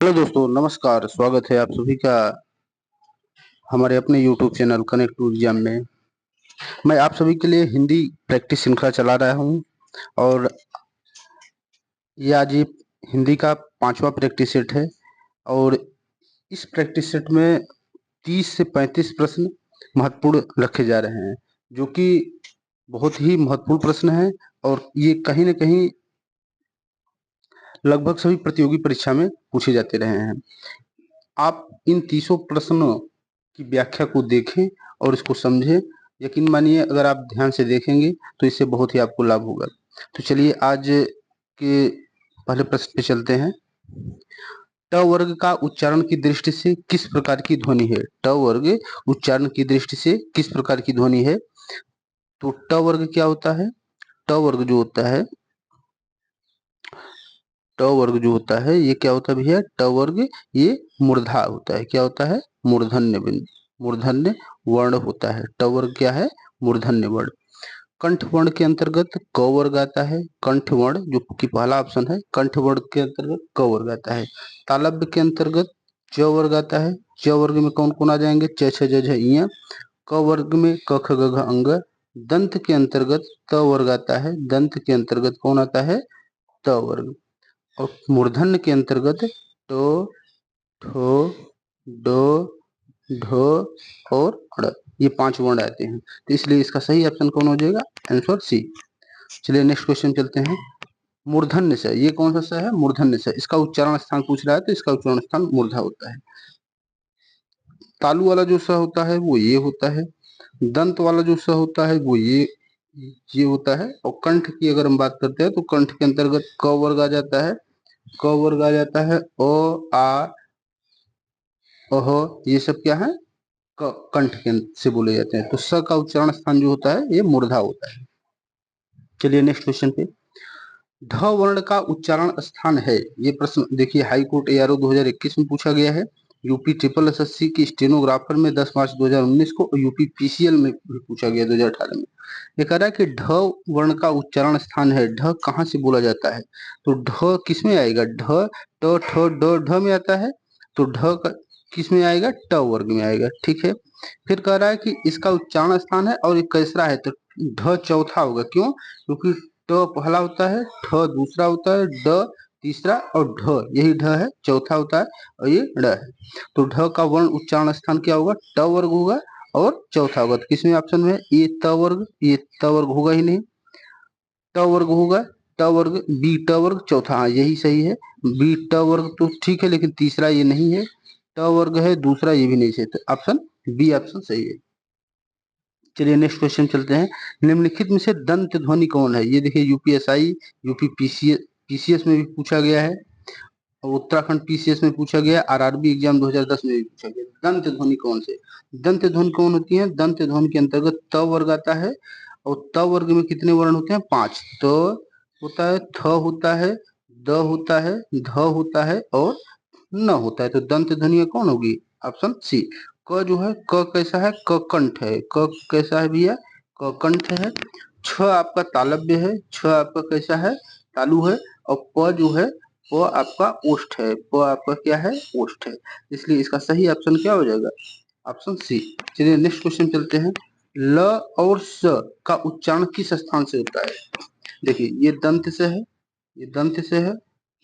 Hello दोस्तों, नमस्कार। स्वागत है आप सभी का हमारे अपने YouTube channel connect to exam में। मैं आप सभी के लिए हिंदी प्रैक्टिस श्रृंखला चला रहा हूं और ये आज ये हिंदी का 5वां प्रैक्टिस सेट है। और इस प्रैक्टिस सेट में 30 से 35 प्रश्न महत्वपूर्ण रखे जा रहे हैं, जो कि बहुत ही महत्वपूर्ण प्रश्न है और ये कहीं न कहीं लगभग सभी प्रतियोगी परीक्षा में पूछे जाते रहे हैं। आप इन 30 प्रश्नों की व्याख्या को देखें और इसको समझें। यकीन मानिए, अगर आप ध्यान से देखेंगे तो इससे बहुत ही आपको लाभ होगा। तो चलिए आज के पहले प्रश्न पे चलते हैं। ट वर्ग का उच्चारण की दृष्टि से किस प्रकार की ध्वनि है? ट वर्ग उच्चारण की दृष्टि से किस प्रकार की ध्वनि है? तो ट वर्ग क्या होता है? ट वर्ग जो होता है, ट वर्ग जो होता है ये क्या होता है भैया? ट वर्ग ये मूर्धा होता है। क्या होता है? मूर्धन्य बिंदु, मूर्धन्य वर्ण होता है। ट वर्ग क्या है? मूर्धन्य वर्ण। कंठ वर्ण के अंतर्गत क वर्ग आता है। कंठ वर्ण जो कि पहला ऑप्शन है, कंठ वर्ण के अंतर्गत क वर्ग आता है। तालव्य के अंतर्गत च वर्ग आता है। च वर्ग में कौन कौन आ जाएंगे? च छ ज झ इया। क वर्ग में क ख ग घ अंग। दंत के अंतर्गत त वर्ग आता है। दंत के अंतर्गत कौन आता है? त वर्ग। और मूर्धन्य के अंतर्गत टो, ठो, डो, ढो और ड़, ये 5 वर्ण आते हैं। तो इसलिए इसका सही ऑप्शन कौन हो जाएगा? Answer C. चलिए नेक्स्ट क्वेश्चन चलते हैं। मूर्धन्य स, ये कौन सा स है? मूर्धन्य स। इसका उच्चारण स्थान पूछ रहा है तो इसका उच्चारण स्थान मूर्धा होता है। तालु वाला जो स होता है वो ये होता है। दंत वाला जो स होता है वो ये होता है। और कंठ की अगर हम बात करते हैं तो कंठ के अंतर्गत क वर्ग आ जाता है। क वर्ग आ जाता है। ओ, आ, अह, ये सब क्या है? कंठ के से बोले जाते हैं। तो स का उच्चारण स्थान जो होता है ये मूर्धा होता है। चलिए नेक्स्ट क्वेश्चन पे। ढ वर्ण का उच्चारण स्थान है, ये प्रश्न देखिए हाई कोर्ट एआरओ 2021 में पूछा गया है। यूपी ट्रिपल एसएससी की स्टेनोग्राफर में 10 मार्च 2019 को और यूपी पीसीएल में भी पूछा गया 2018 में। ये कह रहा है कि ढ वर्ण का उच्चारण स्थान है। ढ कहाँ से बोला जाता है? तो ढ किस में आएगा? ढ, ट, ठ, ड, ढ में आता है। तो ढ का किस में आएगा? ट वर्ग में आएगा। ठीक है। फिर कह रहा है कि इसका उच्चारण स्थान है और ये कैसरा है, तो ढ चौथा होगा। क्यों? क्योंकि ट पहला होता है, ठ दूसरा होता है, ड तीसरा और ढ यही ढ है, चौथा होता है और ये ड़ है। तो ढ का वर्ण उच्चारण स्थान क्या होगा? ट वर्ग होगा और चौथा होगा। तो किसमें ऑप्शन में है? ये त वर्ग, ये त वर्ग होगा ही नहीं। ट वर्ग होगा, ट वर्ग, बी ट वर्ग चौथा, हाँ यही सही है। बी ट वर्ग तो ठीक है, लेकिन तीसरा ये नहीं है। ट वर्ग है दूसरा, ये भी नहीं सही। तो ऑप्शन बी ऑप्शन सही है। चलिए नेक्स्ट क्वेश्चन चलते हैं। निम्नलिखित में से दंत ध्वनि कौन है? ये देखिए यूपीएसआई, यूपी पीसीएस में भी पूछा गया है और उत्तराखंड पीसीएस में पूछा गया, आरआरबी एग्जाम 2010 में भी पूछा गया। दंत ध्वनि कौन से? दंत ध्वनि कौन होती है? दंत ध्वनि के अंतर्गत त वर्ग आता है। और त वर्ग में कितने वर्ण होते हैं? 5। त होता है, थ होता है, द होता है, ध होता है और न होता है। तो दंत ध्वनि कौन होगी? Option C. क जो है, क कैसा है? क कंठ है। क कैसा है भैया? क कंठ है। छ आपका तालव्य है। छ आपका कैसा है? तालु है। और प जो है, प आपका ओष्ठ है। प आपका क्या है? ओष्ठ है। इसलिए इसका सही ऑप्शन क्या हो जाएगा? Option C. चलिए नेक्स्ट क्वेश्चन चलते हैं। ल और स का उच्चारण किस स्थान से होता है? देखिए ये दंत से है, ये दंत से है,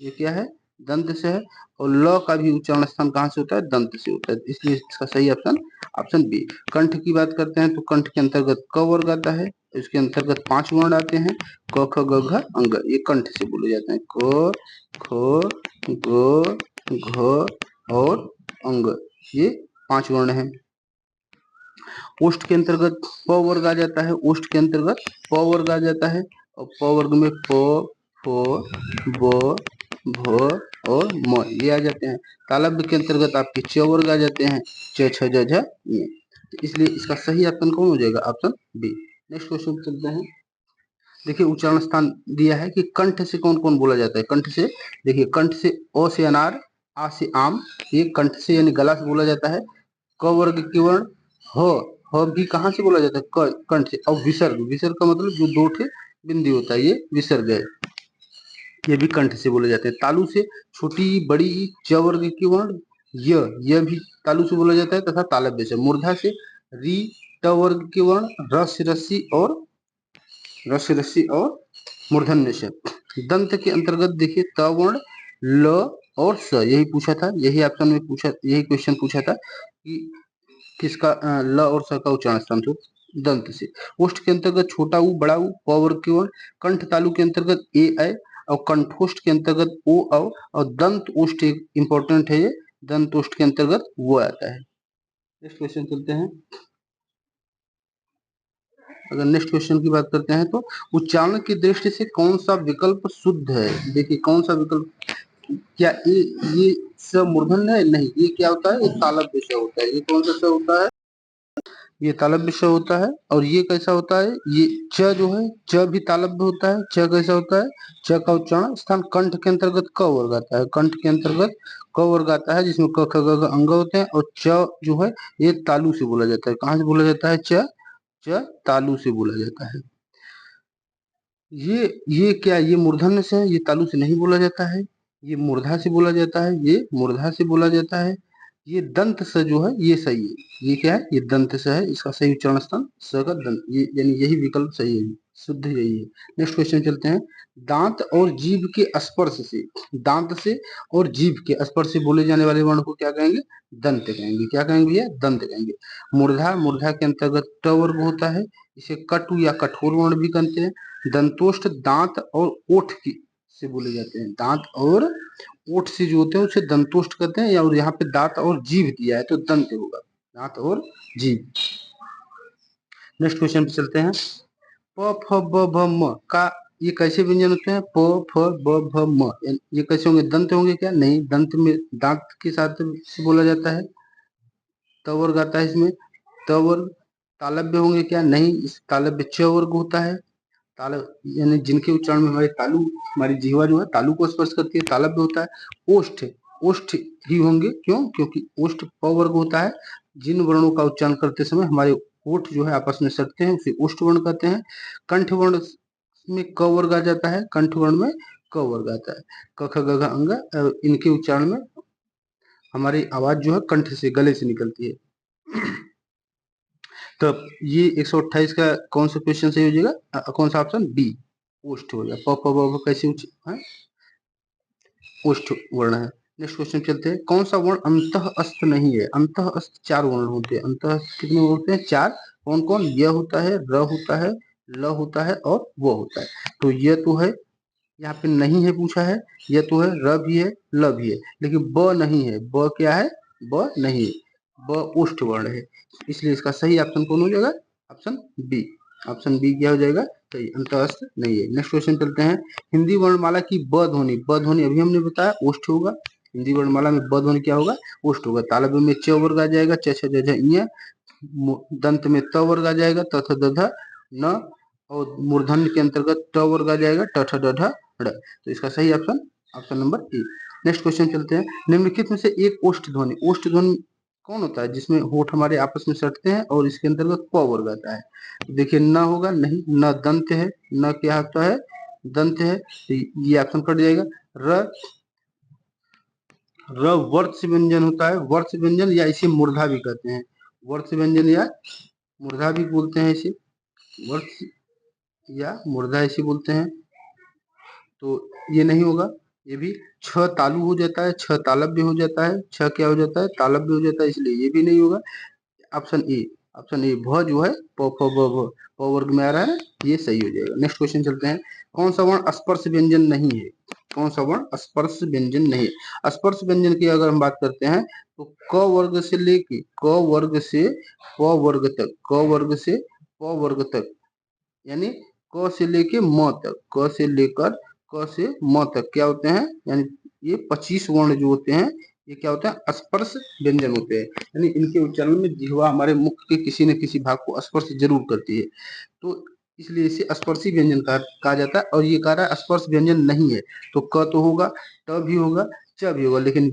ये क्या है? दंत से है। और ल का भी उच्चारण स्थान कहाँ से होता है? दंत से होता है। इसलिए इसका सही ऑप्शन ऑप्शन बी। कंठ की बात करते हैं तो कंठ के अंतर्गत क वर्ग आता है। इसके अंतर्गत 5 वर्ण आते हैं, क ख ग घ अंग, ये कंठ से बोले जाते हैं। क, ख, ग, घ और अंग, ये 5 वर्ण हैं। ओष्ठ के अंतर्गत प वर्ग आ जाता है। ओष्ठ के अंतर्गत प वर्ग आ जाता है। और प वर्ग में प, फ, ब, भ और म ये आ जाते हैं। तालव्य के अंतर्गत आपके च वर्ग आ जाते हैं। च छ ज झ ञ। तो इसलिए इसका सही ऑप्शन कौन हो जाएगा? Option B. नेक्स्ट क्वेश्चन चलते हैं। देखिए उच्चारण स्थान दिया है कि कंठ से कौन कौन बोला जाता है? कंठ से देखिए, कंठ से अ से अनार, आ से आम, ये कंठ से यानी गला से बोला जाता है। क वर्ग के वर्ण ह भी कहाँ से बोला जाता है? कंठ से। और विसर्ग, विसर्ग का मतलब जो दो ठे बिंदी होता है, ये विसर्ग है। ये भी कंठ से बोले जाते हैं। तालु से छोटी बड़ी च वर्ग के वर्ण यह भी तालु से बोला जाता है तथा तालव्य से। मूर्धा से री ट वर्ग के वर्ण रस्सी और मूर्धन्य से। दंत के अंतर्गत देखिए त वर्ण ल और स, यही पूछा था, यही ऑप्शन में पूछा, यही क्वेश्चन पूछा था कि किसका ल और स का उच्चारण स्थान हो दंत से। ओष्ठ के अंतर्गत छोटा ऊ बड़ा ऊ प वर्ग के वर्ण। कंठ तालु के अंतर्गत ए ऐ और कंठोष्ठ के अंतर्गत ओ औ और दंत ओष्ठ इंपॉर्टेंट है, ये दंत ओष्ठ के अंतर्गत वो आता है। नेक्स्ट क्वेश्चन चलते हैं। अगर नेक्स्ट क्वेश्चन की बात करते हैं तो उच्चारण की दृष्टि से कौन सा विकल्प शुद्ध है। देखिए कौन सा विकल्प, क्या ये स मूर्धन्य है? नहीं, ये क्या होता है, ये तालव्य स होता है। ये कौन सा स होता है, ये तालव्य स होता है। और ये कैसा होता है, ये च जो है च भी तालव्य होता है। च कैसा होता है, च का उच्चारण स्थान कंठ के अंतर्गत क वर्ग आता है। कंठ के अंतर्गत क वर्ग आता है जिसमें क ख ग घ अंग होते हैं। और च जो है ये तालु से बोला जाता है। कहाँ से बोला जाता है, च तालु से बोला जाता है। ये क्या, ये मूर्धन्य से है, ये तालु से नहीं बोला जाता है। ये मूर्धा से बोला जाता है, ये मूर्धा से बोला जाता है। ये दंत स जो है ये सही है। ये क्या है, ये दंत स है, इसका सही उच्चारण स्थान स का दंत, ये यानी यही विकल्प सही है, शुद्ध यही है। नेक्स्ट क्वेश्चन चलते हैं। दांत और जीभ के स्पर्श से, दांत से और जीभ के स्पर्श से बोले जाने वाले वर्ण को क्या कहेंगे, दंत कहेंगे। क्या कहेंगे भैया, दंत कहेंगे। मूर्धा के अंतर्गत ट वर्ग होता है, इसे कटु या कठोर वर्ण भी कहते हैं। दंतोष्ठ दांत और ओठ की से बोले जाते हैं। दांत और ओठ से जो होते हैं उसे दंतोष्ठ कहते हैं। और यहाँ पे दांत और जीभ दिया है तो दंत होगा, दांत और जीभ। नेक्स्ट क्वेश्चन पे चलते हैं। प फ ब भ म का ये कैसे व्यंजन होते हैं, प फ ब भ म, ये कैसे होंगे, दंत होंगे क्या, नहीं, दंत में दांत के साथ से बोला जाता है। त वर्ग आता है इसमें, त वर्ग। तालव्य होंगे क्या, नहीं, इस तालव्य च वर्ग होता है। ताल यानी जिनके उच्चारण में हमारे तालु, हमारी जीवा जो है तालु को स्पर्श करती है, तालव्य होता है। ओष्ठ, ओष्ठ ही होंगे, क्यों, क्योंकि ओष्ठ प वर्ग होता है। जिन वर्णों का उच्चारण करते समय हमारे ओठ जो है आपस में सटते हैं उसे ओष्ठ वर्ण कहते हैं। कंठ वर्ण में क वर्ग आ जाता है, कंठ वर्ण में क वर्ग आता है। क ख ग घ अंग, इनके उच्चारण में हमारी आवाज जो है कंठ से, गले से निकलती है। तो ये 128 का कौन सा क्वेश्चन सही हो जाएगा, कौन सा ऑप्शन, बी, ओष्ठ हो जाएगा। प प ब भ कैसे है, ओष्ठ वर्ण है। नेक्स्ट क्वेश्चन चलते हैं। कौन सा वर्ण अंतः अस्त नहीं है। अंतः अस्त 4 वर्ण होते हैं। अंतः कितने होते हैं, 4। कौन कौन, य होता है, र होता है, ल होता है और वो होता है। तो यह तो है, यहाँ पे नहीं है पूछा है। यह तो है, र भी है, ल भी है, लेकिन ब नहीं है। ब क्या है, ब नहीं है, ब ओष्ठ वर्ण है। इसलिए इसका सही ऑप्शन कौन हो जाएगा, ऑप्शन बी। ऑप्शन बी क्या हो जाएगा, सही, अंतःस्थ नहीं है। नेक्स्ट क्वेश्चन चलते हैं। हिंदी वर्णमाला की ब ध्वनि, ब ध्वनि अभी हमने बताया ओष्ठ होगा। हिंदी वर्णमाला में ब ध्वनि क्या होगा, ओष्ठ होगा। तालव्य में च वर्ग आ जाएगा, च छ ज झ ञ। दंत में त वर्ग आ जाएगा, त थ द ध न। और मूर्धन्य के अंतर्गत ट वर्ग आ जाएगा, ट ठ ड ढ ड़। तो इसका सही option option number A. Next question चलते हैं। निम्नलिखित में से एक ओष्ठ ध्वनि, ओष्ठ ध्वनि कौन होता है जिसमें होठ हमारे आपस में सटते हैं और इसके अंतर्गत प वर्ग आता है। तो देखिए न होगा, नहीं, न दंत है, न क्या होता है, दंत है, तो ये ऑप्शन कट जाएगा। र, र वर्ष व्यंजन होता है, वर्ष व्यंजन, या इसे मूर्धा भी कहते हैं। वर्ष व्यंजन या मूर्धा भी बोलते हैं इसे, वर्ष या मूर्धा इसे बोलते हैं। तो ये नहीं होगा। ये भी छ तालु हो जाता है, छ तालव्य हो जाता है, छ क्या हो जाता है, तालव्य हो जाता है, इसलिए ये भी नहीं होगा। ऑप्शन ए, ऑप्शन ए भ जो है प फ ब भ प वर्ग में आ रहा है, ये सही हो जाएगा। नेक्स्ट क्वेश्चन चलते हैं। कौन सा वर्ण स्पर्श व्यंजन नहीं है, कौन सा वर्ण स्पर्श व्यंजन नहीं है। स्पर्श व्यंजन की अगर हम बात करते हैं तो क वर्ग से लेके क वर्ग से प वर्ग तक, क वर्ग से प वर्ग तक, यानी क से लेके म तक, क से लेकर क से म तक क्या होते हैं, यानी ये 25 वर्ण जो होते हैं ये क्या होता है, स्पर्श व्यंजन होते हैं। यानी इनके उच्चारण में जिह्वा हमारे मुख के किसी न किसी भाग को स्पर्श जरूर करती है, तो इसलिए इसे स्पर्शी व्यंजन कहा जाता है। और ये कह रहा है स्पर्श व्यंजन नहीं है, तो क तो होगा, ट भी होगा, च भी होगा, लेकिन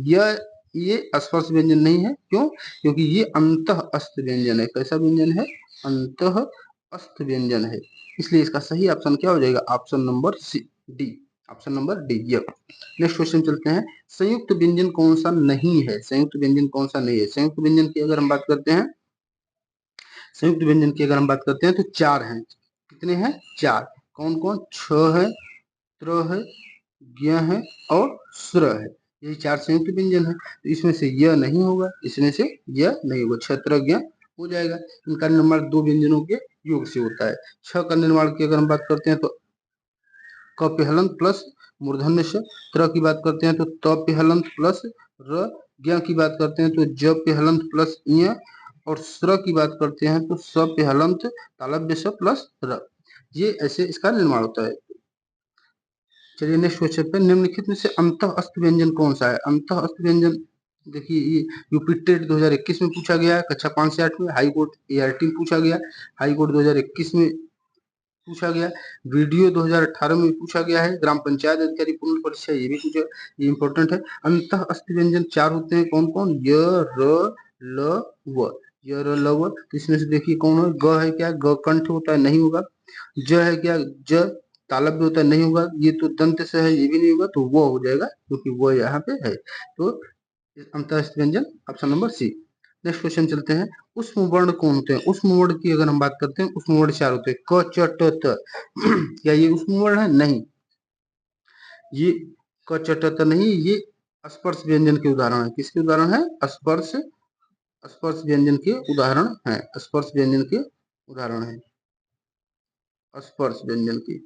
ये स्पर्श व्यंजन नहीं है। क्यों, क्योंकि ये अंतः अस्त व्यंजन है। कैसा व्यंजन है, अंतः अस्त व्यंजन है। इसलिए इसका सही ऑप्शन क्या हो जाएगा, option number C, D. Option number D य। नेक्स्ट क्वेश्चन चलते हैं, संयुक्त व्यंजन कौन सा नहीं है? संयुक्त व्यंजन कौन सा नहीं है? संयुक्त व्यंजन की अगर हम बात करते हैं, संयुक्त व्यंजन की अगर हम बात करते हैं तो चार हैं। कितने हैं? चार। कौन कौन? छ है, त्र है, ज्ञ है और स्र है। यही चार संयुक्त व्यंजन है। तो इसमें से य नहीं होगा, इसमें से य नहीं होगा, छत्र ज्ञ हो जाएगा। इनका निर्माण दो व्यंजनों के योग से होता है। छ का निर्माण की अगर हम बात करते हैं तो क पे हलंत प्लस मूर्धन्य श, त्र की बात करते हैं तो त पे हलंत प्लस र, ज्ञ की बात करते हैं तो ज पे हलंत प्लस ञ और स्र की बात करते हैं तो स पे हलंत तालव्य स प्लस र। ये ऐसे इसका निर्माण होता है। चलिए नेक्स्ट क्वेश्चन पे, निम्नलिखित में से अंतः अस्त व्यंजन कौन सा है? अंतः अस्त व्यंजन देखिए, ये यूपी टेट 2021 में पूछा गया है, कक्षा 5 से 8 में। हाई कोर्ट एआरटी में पूछा गया, हाई कोर्ट 2021 में पूछा गया, वीडियो 2018 में पूछा गया है, ग्राम पंचायत अधिकारी पूर्ण परीक्षा ये भी पूछा, ये इंपॉर्टेंट है। अंतः अस्त व्यंजन चार होते हैं, कौन कौन? य र ल व, य र ल व। तो इसमें से देखिए कौन है? ग है क्या? ग कंठ होता है, नहीं होगा। ज है क्या? ज तालव्य होता है, नहीं होगा। ये तो दंत से है, ये भी नहीं होगा, तो वो हो जाएगा क्योंकि वो यहाँ पे है। तो अंतः अस्त व्यंजन option number C. Next question चलते हैं, उष्म वर्ण कौन होते हैं? उष्म वर्ण की अगर हम बात करते हैं, उष्म वर्ण चार होते हैं, क च ट त। क्या ये उष्म वर्ण है? नहीं, ये क च ट त नहीं, ये स्पर्श व्यंजन के उदाहरण है। किसके उदाहरण है? स्पर्श, स्पर्श व्यंजन के उदाहरण है। स्पर्श व्यंजन के उदाहरण है, स्पर्श व्यंजन के,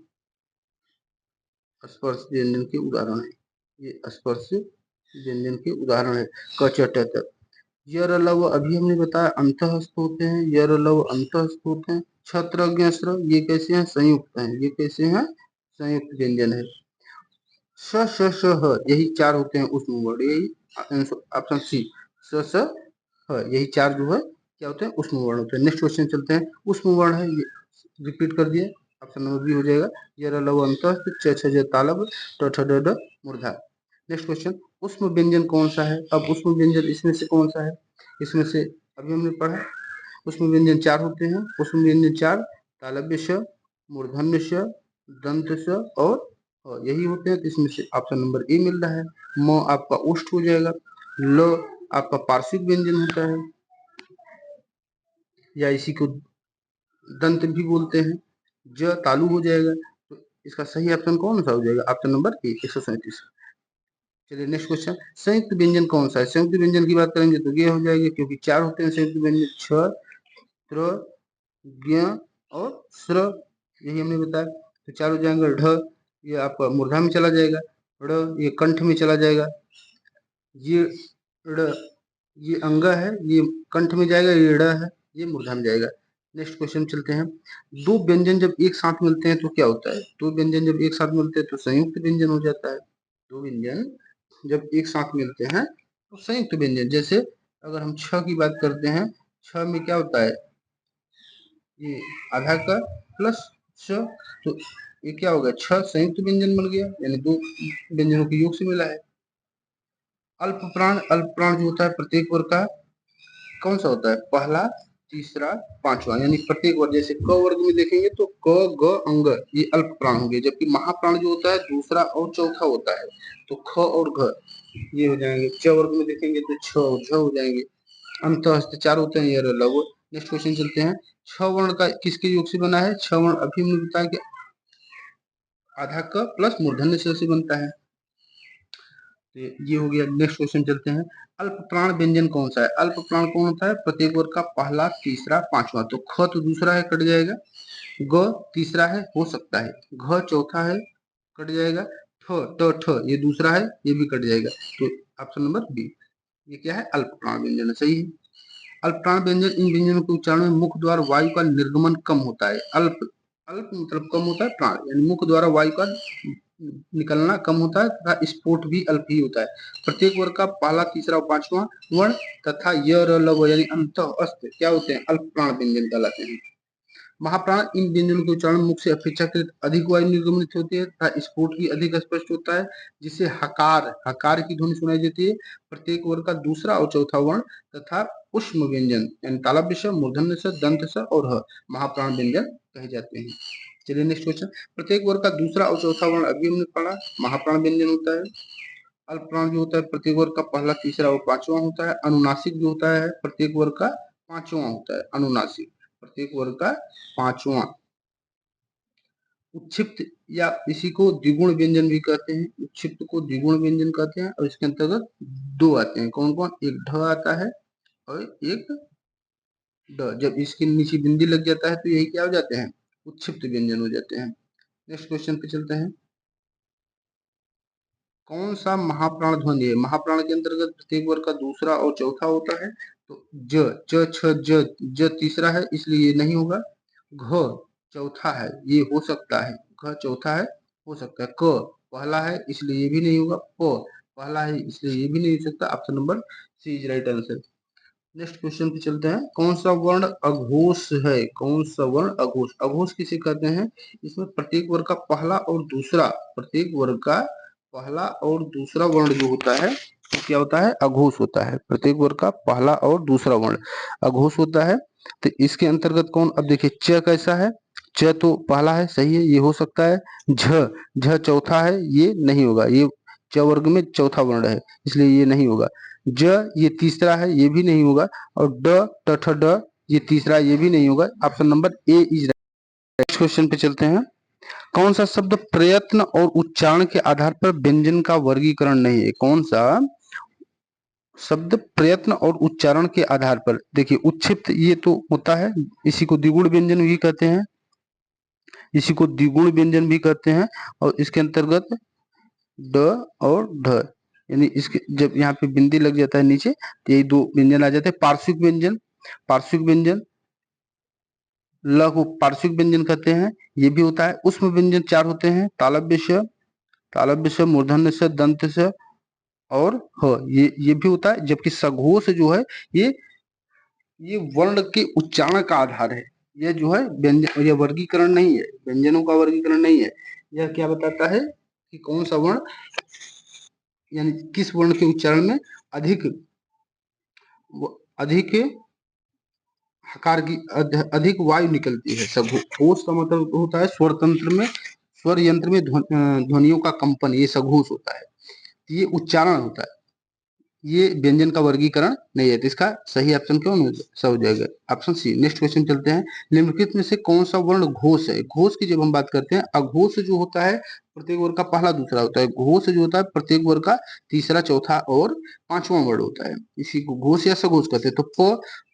स्पर्श व्यंजन के उदाहरण है। ये स्पर्श व्यंजन के उदाहरण है, क च ट त। यर लव अभी हमने बताया अंतःस्थ होते हैं, यर लव अंतःस्थ होते हैं। छत्र ज्ञ स्र ये कैसे हैं? संयुक्त हैं। ये कैसे हैं? संयुक्त व्यंजन है। स श श ह यही चार होते हैं उष्म वर्ण, यही ऑप्शन सी, स स ह यही चार जो है क्या होते हैं? उष्म वर्ण होते हैं। नेक्स्ट क्वेश्चन चलते हैं, उष्म वर्ण है, ये रिपीट कर दिए, ऑप्शन नंबर बी हो जाएगा। यर लव अंतःस्थ, छ छ ज तालव, ट ठ ड ड मूर्धा। नेक्स्ट क्वेश्चन, उष्म व्यंजन कौन सा है? अब उष्म व्यंजन इसमें से कौन सा है? इसमें से अभी हमने पढ़ा, उष्म व्यंजन चार होते हैं। उष्म व्यंजन चार, तालव्य श, मूर्धन्य श, दंत स और यही होते हैं। तो इसमें से ऑप्शन नंबर ए मिल रहा है। म आपका ओष्ठ हो जाएगा, ल आपका पार्श्विक व्यंजन होता है या इसी को दंत भी बोलते हैं, ज तालु हो जाएगा। तो इसका सही ऑप्शन कौन सा हो जाएगा? Option number A 137। चलिए नेक्स्ट क्वेश्चन, संयुक्त व्यंजन कौन सा है? संयुक्त व्यंजन की बात करेंगे तो ये हो जाएगी, क्योंकि चार होते हैं संयुक्त व्यंजन, छ, त्र, ज्ञ और स्र, यही हमने बताया। तो चार हो जाएंगे। ढ ये आपका मूर्धा में चला जाएगा, ड़ ये कंठ में चला जाएगा, ये ड़ ये अंगा है, ये कंठ में जाएगा, ये ड़ है, ये मूर्धा में जाएगा। नेक्स्ट क्वेश्चन चलते हैं, दो व्यंजन जब एक साथ मिलते हैं तो क्या होता है? दो व्यंजन जब एक साथ मिलते हैं तो संयुक्त व्यंजन हो जाता है। दो व्यंजन जब एक साथ मिलते हैं तो संयुक्त व्यंजन, जैसे अगर हम छ की बात करते हैं, छ में क्या होता है? ये आधा का प्लस श, तो ये क्या होगा? छ संयुक्त व्यंजन बन गया, यानी दो व्यंजनों के योग से मिला है। अल्प प्राण, अल्प प्राण जो होता है प्रत्येक वर्ग का कौन सा होता है? पहला, तीसरा, पांचवा, यानी प्रत्येक वर्ग। जैसे क वर्ग में देखेंगे तो क, ग, अंग ये अल्प प्राण होंगे, जबकि महाप्राण जो होता है दूसरा और चौथा होता है, तो ख और घ ये हो जाएंगे। च वर्ग में देखेंगे तो छ और झ हो जाएंगे। अंतःस्थ चार होते हैं, ये लव। नेक्स्ट क्वेश्चन चलते हैं, छ वर्ण का किसके योग से बना है? छ वर्ण अभी हमने बताया कि आधा क प्लस मूर्धन्य स से बनता है। तो ये हो गया। नेक्स्ट क्वेश्चन चलते हैं, अल्प प्राण व्यंजन कौन सा है? अल्प प्राण कौन होता है? प्रत्येक वर्ग का पहला, तीसरा, पांचवा। तो ख तो दूसरा है, कट जाएगा। ग तीसरा है, हो सकता है। घ चौथा है, कट जाएगा। ठ ट ठ ये दूसरा है, ये भी कट जाएगा। तो ऑप्शन नंबर बी, ये क्या है? अल्प प्राण व्यंजन है, सही है। अल्प प्राण व्यंजन इन व्यंजनों के उच्चारण में मुख द्वारा वायु का निर्गमन कम होता है। अल्प, अल्प मतलब कम होता है, प्राण यानी मुख द्वारा वायु का निकलना कम होता है तथा स्फोट भी अल्प ही होता है। प्रत्येक वर्ग का पहला, तीसरा और पांचवा वर्ण तथा य र ल व यानी अंतःस्थ क्या होते हैं? अल्प प्राण व्यंजन कहलाते हैं। महाप्राण इन व्यंजनों के उच्चारण मुख से अपेक्षाकृत अधिक वायु निर्गमित होती है तथा स्फोट भी अधिक स्पष्ट होता है, जिससे हकार, हकार की ध्वनि सुनाई देती है। प्रत्येक वर्ग का दूसरा और चौथा वर्ण तथा उष्म व्यंजन यानी तालव्य स, मूर्धन्य स, दंत स और ह महाप्राण व्यंजन कहे जाते हैं। चलिए नेक्स्ट क्वेश्चन, प्रत्येक वर्ग का दूसरा और चौथा वर्ण अभी हमने पढ़ा महाप्राण व्यंजन होता है। अल्पप्राण जो होता है प्रत्येक वर्ग का पहला, तीसरा और पांचवा होता है। अनुनासिक जो होता है प्रत्येक वर्ग का पांचवा होता है। अनुनासिक प्रत्येक वर्ग का पांचवा। उच्छिप्त या इसी को द्विगुण व्यंजन भी कहते हैं। उच्छिप्त को द्विगुण व्यंजन कहते हैं और इसके अंतर्गत दो आते हैं। कौन कौन? एक ढ आता है और एक ड। जब इसके नीचे बिंदी लग जाता है तो यही क्या हो जाते हैं? उच्छिप्त व्यंजन हो जाते हैं। नेक्स्ट क्वेश्चन पे चलते हैं। कौन सा महाप्राण ध्वनि है? महाप्राण के अंतर्गत प्रत्येक वर्ग का दूसरा और चौथा होता है। तो ज, च, छ, ज, ज तीसरा है इसलिए ये नहीं होगा। घ चौथा है, ये हो सकता है। घ चौथा है, हो सकता है। क पहला है इसलिए ये भी नहीं होगा। प पहला है इसलिए ये भी नहीं हो सकता। Option number C is right answer. Next question पे चलते हैं। कौन सा वर्ण अघोष है? कौन सा वर्ण अघोष? अघोष किसे कहते हैं? इसमें प्रत्येक वर्ग का पहला और दूसरा, प्रत्येक वर्ग का पहला और दूसरा वर्ण जो होता है वो क्या होता है? अघोष होता है। प्रत्येक वर्ग का पहला और दूसरा वर्ण अघोष होता है। तो इसके अंतर्गत कौन? अब देखिए च कैसा है? च तो पहला है, सही है, ये हो सकता है। झ, झ चौथा है, ये नहीं होगा। ये च वर्ग में चौथा वर्ण है इसलिए ये नहीं होगा। ज ये तीसरा है, ये भी नहीं होगा। और ड, ट, ठ, ड ये तीसरा, ये भी नहीं होगा। Option number A is. Next question पे चलते हैं। कौन सा शब्द प्रयत्न और उच्चारण के आधार पर व्यंजन का वर्गीकरण नहीं है? कौन सा शब्द प्रयत्न और उच्चारण के आधार पर? देखिए उच्छिप्त ये तो होता है, इसी को द्विगुण व्यंजन भी कहते हैं। इसी को द्विगुण व्यंजन भी कहते हैं। और इसके अंतर्गत ड और ढ, यानी इसके जब यहाँ पे बिंदी लग जाता है नीचे तो यही दो व्यंजन आ जाते हैं। पार्श्विक व्यंजन, पार्श्विक व्यंजन, ल को पार्श्विक व्यंजन कहते हैं, ये भी होता है। उष्म व्यंजन चार होते हैं। तालव्य स, तालव्य स, मूर्धन्य स, दंत स और ह, ये भी होता है। जबकि सघोष जो है ये वर्ण के उच्चारण का आधार है। यह जो है व्यंजन, यह वर्गीकरण नहीं है, व्यंजनों का वर्गीकरण नहीं है। यह क्या बताता है कि कौन सा वर्ण, यानी किस वर्ण के उच्चारण में अधिक अधिक हकार की अधिक वायु निकलती है। सघोष का मतलब होता है स्वर तंत्र में, स्वर यंत्र में ध्वनियों का कंपन, ये सघोष होता है। ये उच्चारण होता है, ये व्यंजन का वर्गीकरण नहीं है। तो इसका सही ऑप्शन क्यों हो जाएगा? ऑप्शन सी। नेक्स्ट क्वेश्चन चलते हैं। निम्नलिखित में से कौन सा वर्ण घोष है? घोष की जब हम बात करते हैं, अघोष जो होता है प्रत्येक वर्ग का पहला दूसरा होता है। घोष जो होता है प्रत्येक वर्ग का तीसरा चौथा और पांचवा वर्ण होता है। इसी को घोष या सघोष कहते हैं। तो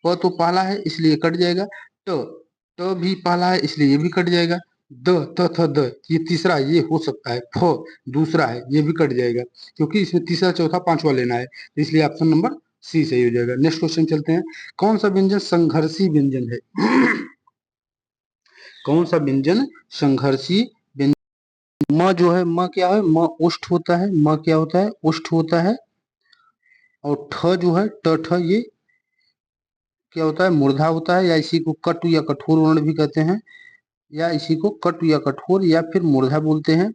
प तो पहला है इसलिए कट जाएगा। ट भी पहला है इसलिए ये भी कट जाएगा। द, त, थ, द ये तीसरा, ये हो सकता है। फ दूसरा है, ये भी कट जाएगा क्योंकि इसमें तीसरा चौथा पांचवा लेना है, इसलिए ऑप्शन नंबर सी सही हो जाएगा। नेक्स्ट क्वेश्चन चलते हैं। कौन सा व्यंजन संघर्षी व्यंजन है? कौन सा व्यंजन संघर्षी व्यंजन? म जो है, म क्या है? म उष्ठ होता है। म क्या होता है? उष्ठ होता है। और ठ जो है, ट, ठ ये क्या होता है? मूर्धा होता है, या इसी को कटु या कठोर वर्ण भी कहते हैं, या इसी को कटु या कठोर या फिर मूर्धा बोलते हैं।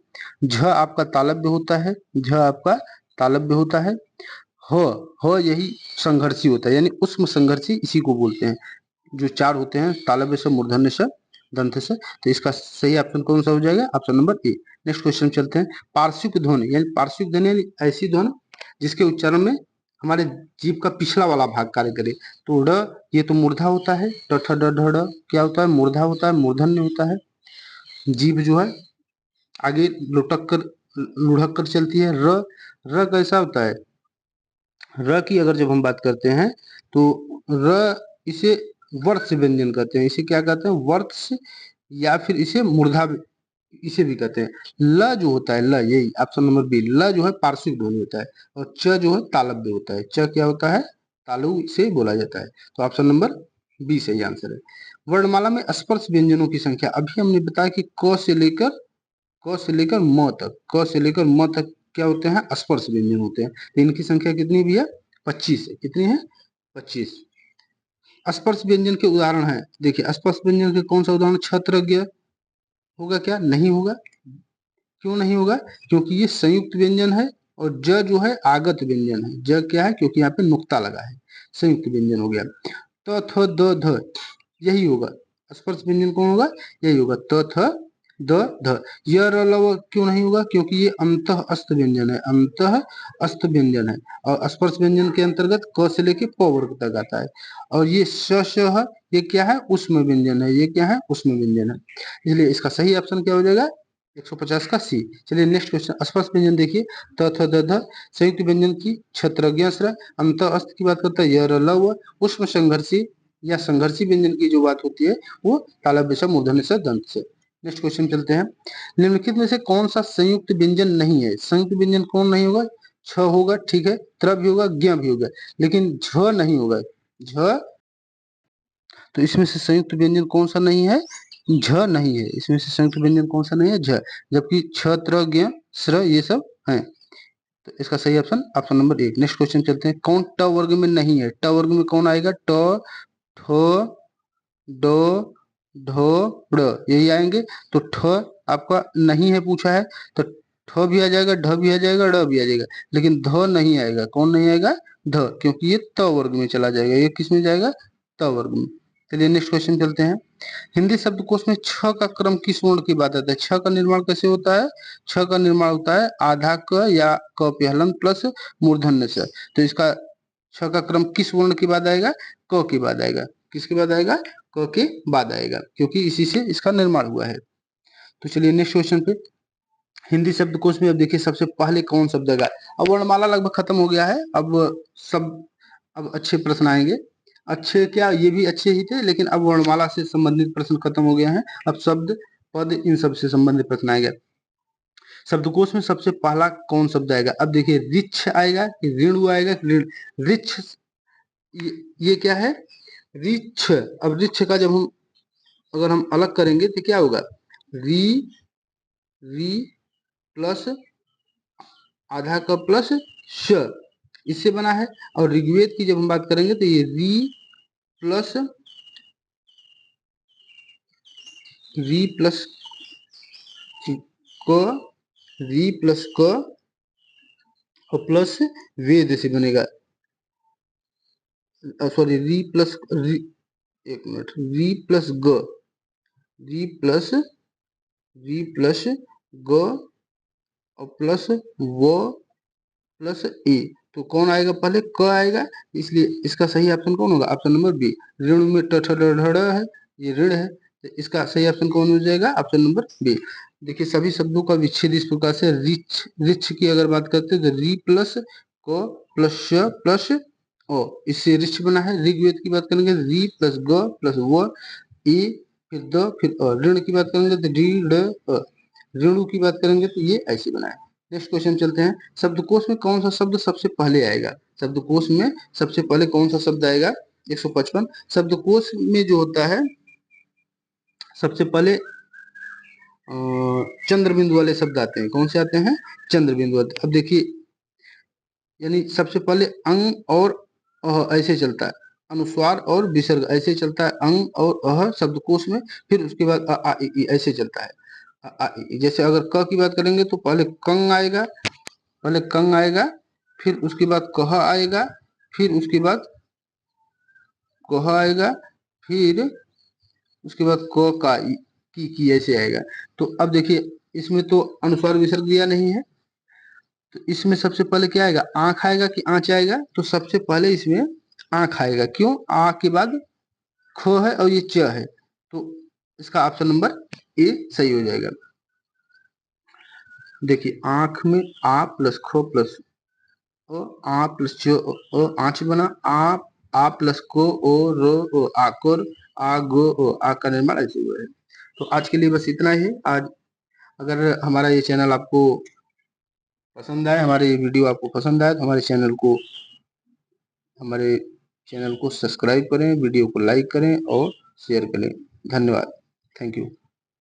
झ आपका तालव्य होता है, झ आपका तालव्य होता है। ह यही संघर्षी होता है, यानी उष्म संघर्षी इसी को बोलते हैं। जो चार होते हैं, तालव्य से, मूर्धन्य से, दंत से। तो इसका सही ऑप्शन कौन सा हो जाएगा? Option number A. Next question चलते हैं। पार्श्विक ध्वनि, यानी पार्श्विक ध्वनि यानी ऐसी ध्वनि जिसके उच्चारण में हमारे जीभ का पिछला वाला भाग कार्य करे। तो ड ये तो मूर्धा होता है। ट, ठ, ड, ढ, ड क्या होता है? मूर्धा होता है, मूर्धन्य होता है। जीभ जो है आगे लुढ़क कर चलती है। र कैसा होता है? र की अगर जब हम बात करते हैं तो र इसे वर्ष व्यंजन कहते हैं। इसे क्या कहते हैं? वर्ष, या फिर इसे मूर्धा इसे भी कहते हैं। ल जो होता है, ल यही ऑप्शन नंबर बी, ल जो है पार्श्विक ध्वनि होता है। और च जो है तालव्य होता है। च क्या होता है? तालु से बोला जाता है। तो ऑप्शन नंबर बी सही आंसर है। वर्णमाला में स्पर्श व्यंजनों की संख्या, अभी हमने बताया कि क से लेकर म तक, क से लेकर म तक क्या होते हैं? स्पर्श व्यंजन होते हैं। तो इनकी संख्या कितनी भी है? 25 है। कितनी है? 25। स्पर्श व्यंजन के उदाहरण है। देखिए स्पर्श व्यंजन के कौन सा उदाहरण? छत्रज्ञ होगा क्या? नहीं होगा। क्यों नहीं होगा? क्योंकि ये संयुक्त व्यंजन है। और ज जो है आगत व्यंजन है। ज क्या है? क्योंकि यहाँ पे नुक्ता लगा है, संयुक्त व्यंजन हो गया। त, थ, द, ध यही होगा। स्पर्श व्यंजन कौन होगा? यही होगा। त, थ, द ध। य र ल व क्यों नहीं होगा? क्योंकि ये अंतः अस्त व्यंजन है, अंतः अस्त व्यंजन है और स्पर्श व्यंजन के अंतर्गत क से लेके प वर्ग तक आता है। और ये श श है, ये क्या है? उष्म व्यंजन है, ये क्या है? उष्म व्यंजन है। इसलिए इसका सही ऑप्शन क्या हो जाएगा? 150 का सी। चलिए नेक्स्ट क्वेश्चन, स्पर्श व्यंजन देखिए, त थ द ध। संयुक्त व्यंजन की छत्रज्ञ अंत अस्त की बात करता है, य र ल व। उष्म संघर्षी या संघर्षी व्यंजन की जो बात होती है वो तालव्य से, मूर्धन्य से, दंत से। नेक्स्ट क्वेश्चन चलते हैं, निम्नलिखित में से कौन सा संयुक्त व्यंजन नहीं है? संयुक्त व्यंजन कौन नहीं होगा? छ होगा, ठीक है, त्र भी होगा, ज्ञ भी होगा, लेकिन झ नहीं होगा। झ, तो इसमें से संयुक्त व्यंजन कौन सा नहीं है? झ नहीं है, इसमें से संयुक्त व्यंजन कौन सा नहीं है? झ। जबकि छ, त्र, ज्ञ, स्र ये सब हैं। तो इसका सही option option number 1। Next question चलते हैं, कौन ट वर्ग में नहीं है? ट वर्ग में कौन आएगा? ट, ठ, ड, ढ, ड़, यही आएंगे। तो ठ आपका नहीं है पूछा है, तो ठ भी आ जाएगा, ढ भी आ जाएगा, ड़ भी आ जाएगा, लेकिन ध नहीं आएगा। कौन नहीं आएगा? ध, क्योंकि ये त वर्ग में चला जाएगा। ये किस में जाएगा? त वर्ग में। चलिए नेक्स्ट क्वेश्चन चलते हैं, हिंदी शब्दकोश में छ का क्रम किस वर्ण की बात आता है? छ का निर्माण कैसे होता है? छ का निर्माण होता है आधा क या क पे हलन प्लस मूर्धन्य से। तो इसका छ का क्रम किस वर्ण के बाद आएगा? क के बाद आएगा। किसके बाद आएगा? क के बाद आएगा, क्योंकि इसी से इसका निर्माण हुआ है। तो चलिए नेक्स्ट क्वेश्चन पे, हिंदी शब्दकोश में अब देखिए सबसे पहले कौन शब्द आएगा। अब वर्णमाला लगभग खत्म हो गया है, अब अच्छे प्रश्न आएंगे। अच्छे क्या, ये भी अच्छे ही थे, लेकिन अब वर्णमाला से संबंधित प्रश्न खत्म हो गए हैं। अब शब्द, पद, इन सब से संबंधित प्रश्न आएगा। शब्दकोश में सबसे पहला कौन शब्द आएगा? अब देखिए, रिच्छ आएगा कि ऋणु आएगा कि ऋण? रिच्छ, ये क्या है? रिच्छ। अब रिच्छ का जब हम अगर हम अलग करेंगे तो क्या होगा? री, री प्लस आधा का प्लस श, इससे बना है। और ऋग्वेद की जब हम बात करेंगे तो ये री प्लस क, री प्लस क और प्लस वेद से बनेगा। सॉरी, री प्लस री, एक मिनट, री प्लस ग, री प्लस ग और प्लस वो प्लस ए। तो कौन आएगा? पहले क आएगा, इसलिए इसका सही ऑप्शन कौन होगा? Option number B. ऋण में ट ठ ड ढ ड़ है, ये ऋण है, तो इसका सही ऑप्शन कौन हो जाएगा? Option number B. देखिए सभी शब्दों का विच्छेद इस प्रकार से, रिच, रिच की अगर बात करते हैं तो री प्लस क प्लस श प्लस ओ, इससे रिच बना है। ऋग्वेद की बात करेंगे री प्लस ग प्लस व ए फिर द फिर अ। ऋण की बात करेंगे तो डी ड अ। ऋणु की बात करेंगे तो ये ऐसे बना है। नेक्स्ट क्वेश्चन चलते हैं, शब्दकोश में कौन सा शब्द सबसे पहले आएगा? शब्दकोश में सबसे पहले कौन सा शब्द आएगा? 155। शब्दकोश में जो होता है सबसे पहले चंद्र बिंदु वाले शब्द आते हैं। कौन से आते हैं? चंद्र बिंदु वाले। अब देखिए, यानी सबसे पहले अंग और अह ऐसे चलता है, अनुस्वार और विसर्ग ऐसे चलता है, अंग और अह शब्दकोश में। फिर उसके बाद अ आ इ ई ऐसे चलता है। अ आ इ ई। जैसे अगर क की बात करेंगे तो पहले कंग आएगा, पहले कंग आएगा, फिर उसके बाद कह आएगा, फिर उसके बाद कह आएगा, फिर उसके बाद क का की ऐसे आएगा। तो अब देखिए, इसमें तो अनुस्वार विसर्ग दिया नहीं है, तो इसमें सबसे पहले क्या आएगा? आंख आएगा कि आंच आएगा? तो सबसे पहले इसमें आंख आएगा। क्यों? आ के बाद ख है और ये च है, तो इसका ऑप्शन नंबर ए सही हो जाएगा। देखिए, आंख में आ प्लस ख प्लस ओ, आ प्लस च ओ, आंच बना। आ प्लस को ओ रो ओ, आकोर, आ गो ओ, आ का निर्माण ऐसे हुआ है। तो आज के लिए बस इतना ही। आज अगर हमारा ये चैनल आपको पसंद आए, हमारे ये वीडियो आपको पसंद आए, तो हमारे चैनल को सब्सक्राइब करें, वीडियो को लाइक करें और शेयर करें। धन्यवाद। Thank you.